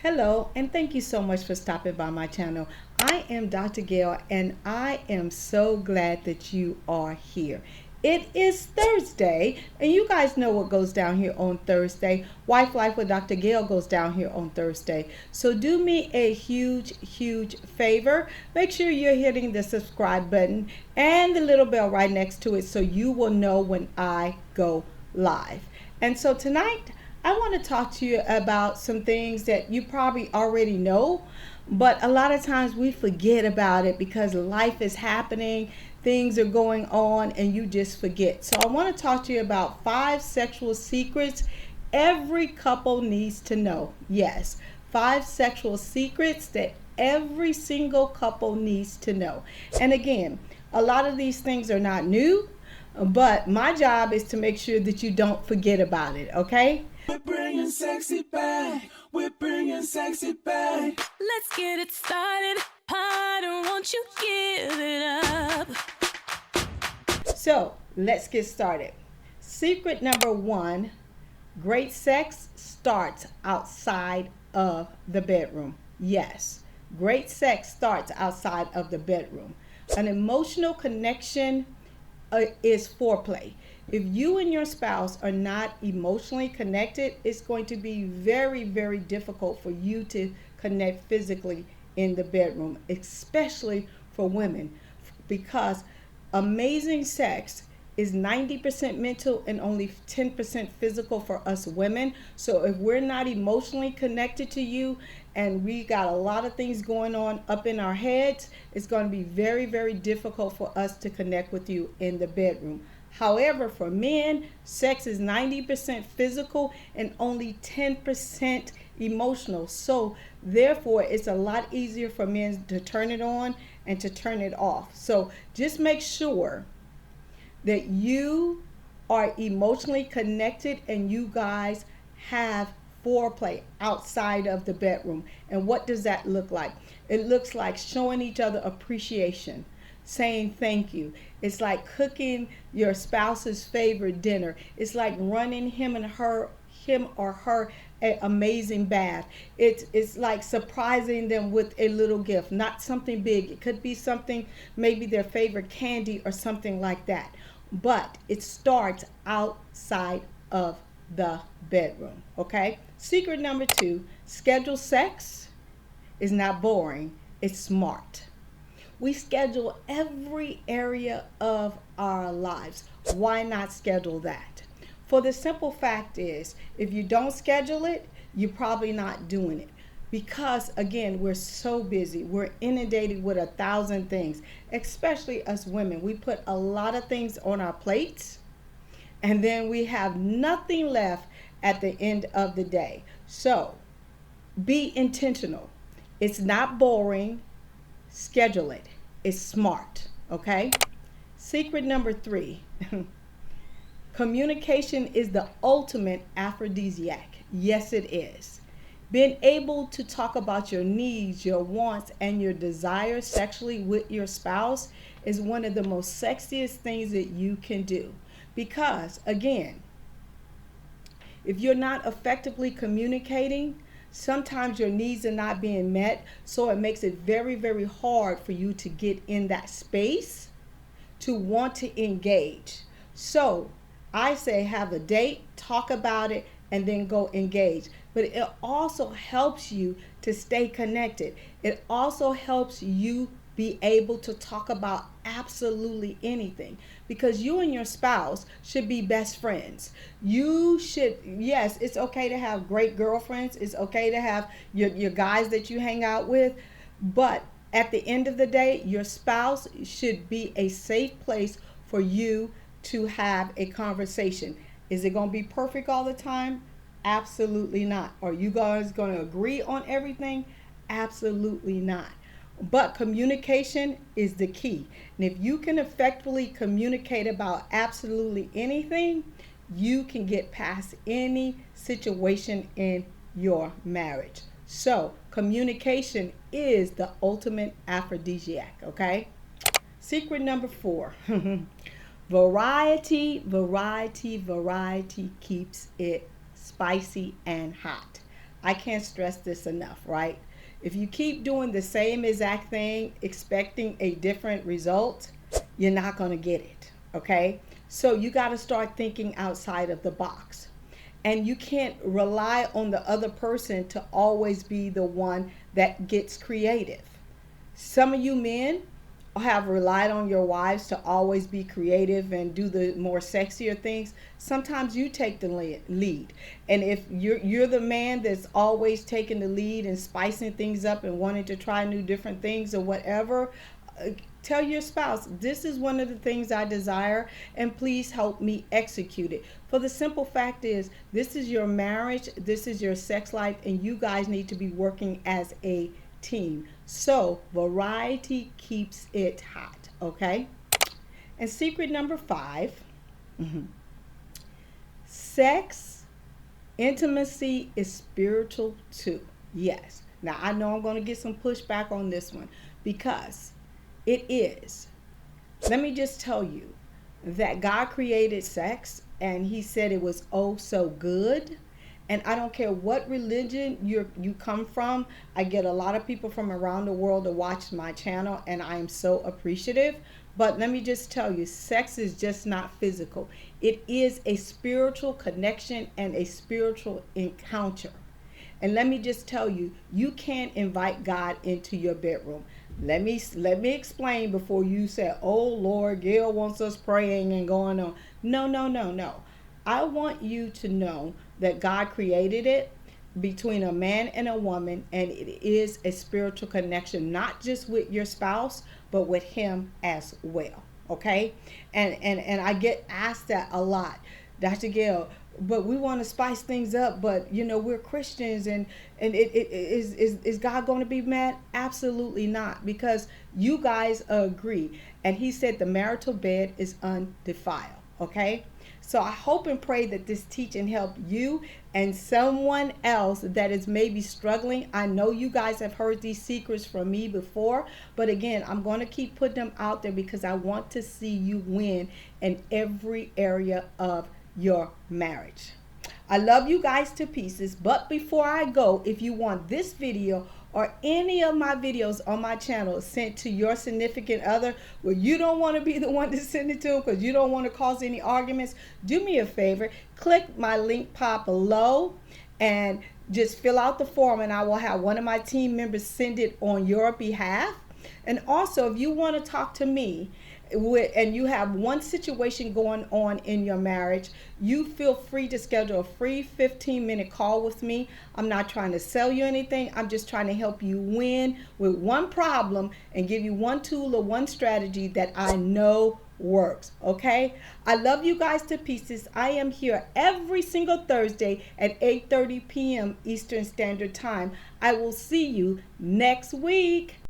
Hello, and thank you so much for stopping by my channel. I am Dr. Gail, and I am so glad that you are here. It is Thursday, and you guys know what goes down here on Thursday. Wife Life with Dr. Gail goes down here on Thursday. So do me a huge favor. Make sure you're hitting the subscribe button and the little bell right next to it so you will know when I go live. And so tonight, I want to talk to you about some things that you probably already know, but a lot of times we forget about it because life is happening, things are going on, and you just forget. So I want to talk to you about 5 sexual secrets every couple needs to know. Yes, 5 sexual secrets that every single couple needs to know. And again, a lot of these things are not new, but my job is to make sure that you don't forget about it, okay? We're bringing sexy back. We're bringing sexy back. Let's get it started. Harder, won't you give it up? So let's get started. Secret number 1, great sex starts outside of the bedroom. Yes, great sex starts outside of the bedroom. An emotional connection is foreplay. If you and your spouse are not emotionally connected, it's going to be very difficult for you to connect physically in the bedroom, especially for women, because amazing sex is 90% mental and only 10% physical for us women. So if we're not emotionally connected to you and we got a lot of things going on up in our heads, it's going to be very difficult for us to connect with you in the bedroom. However, for men, sex is 90% physical and only 10% emotional. So therefore, it's a lot easier for men to turn it on and to turn it off. So just make sure that you are emotionally connected and you guys have foreplay outside of the bedroom. And what does that look like? It looks like showing each other appreciation, saying thank you. It's like cooking your spouse's favorite dinner. It's like running him or her an amazing bath. It's like surprising them with a little gift, not something big. It could be something, maybe their favorite candy or something like that. But it starts outside of the bedroom, okay? Secret number 2, schedule sex is not boring, it's smart. We schedule every area of our lives. Why not schedule that? For the simple fact is, if you don't schedule it, you're probably not doing it. Because again, we're so busy. We're inundated with 1,000 things, especially us women. We put a lot of things on our plates, and then we have nothing left at the end of the day. So be intentional. It's not boring. Schedule it. It's smart, okay? Secret number 3. Communication is the ultimate aphrodisiac. Yes, it is. Being able to talk about your needs, your wants, and your desires sexually with your spouse is one of the most sexiest things that you can do. Because, again, if you're not effectively communicating, sometimes your needs are not being met, so it makes it very hard for you to get in that space to want to engage. So I say have a date, talk about it, and then go engage. But it also helps you to stay connected. It also helps you be able to talk about absolutely anything, because you and your spouse should be best friends. You should, yes, it's okay to have great girlfriends. It's okay to have your guys that you hang out with. But at the end of the day, your spouse should be a safe place for you to have a conversation. Is it going to be perfect all the time? Absolutely not. Are you guys going to agree on everything? Absolutely not. But communication is the key. And if you can effectively communicate about absolutely anything, you can get past any situation in your marriage. So communication is the ultimate aphrodisiac, okay? Secret number 4. Variety keeps it spicy and hot. I can't stress this enough, right? If you keep doing the same exact thing, expecting a different result, you're not going to get it, okay? So you got to start thinking outside of the box. And you can't rely on the other person to always be the one that gets creative. Some of you men have relied on your wives to always be creative and do the more sexier things. Sometimes you take the lead. And if you're the man that's always taking the lead and spicing things up and wanting to try new different things or whatever, tell your spouse, this is one of the things I desire, and please help me execute it. For the simple fact is, this is your marriage, this is your sex life, and you guys need to be working as a team. So variety keeps it hot, okay? And secret number 5, sex intimacy is spiritual too. Yes. Now I know I'm going to get some pushback on this one, because it is. Let me just tell you that God created sex and he said it was oh so good. And I don't care what religion you come from. I get a lot of people from around the world to watch my channel, and I am so appreciative. But let me just tell you, sex is just not physical. It is a spiritual connection and a spiritual encounter. And let me just tell you, you can't invite God into your bedroom. Let me explain before you say, oh Lord, Gail wants us praying and going on. No. I want you to know that God created it between a man and a woman, and it is a spiritual connection, not just with your spouse, but with him as well. Okay? And I get asked that a lot. Dr. Gail, but we want to spice things up, but we're Christians, and is God going to be mad? Absolutely not, because you guys agree. And he said the marital bed is undefiled. Okay? So I hope and pray that this teaching helped you and someone else that is maybe struggling. I know you guys have heard these secrets from me before, but again, I'm going to keep putting them out there because I want to see you win in every area of your marriage. I love you guys to pieces, but before I go, if you want this video or any of my videos on my channel sent to your significant other, where you don't want to be the one to send it to them because you don't want to cause any arguments, do me a favor, click my link pop below and just fill out the form, and I will have one of my team members send it on your behalf. And also, if you want to talk to me and you have one situation going on in your marriage, you feel free to schedule a free 15-minute call with me. I'm not trying to sell you anything. I'm just trying to help you win with one problem and give you one tool or one strategy that I know works. Okay? I love you guys to pieces. I am here every single Thursday at 8:30 p.m. Eastern Standard Time. I will see you next week.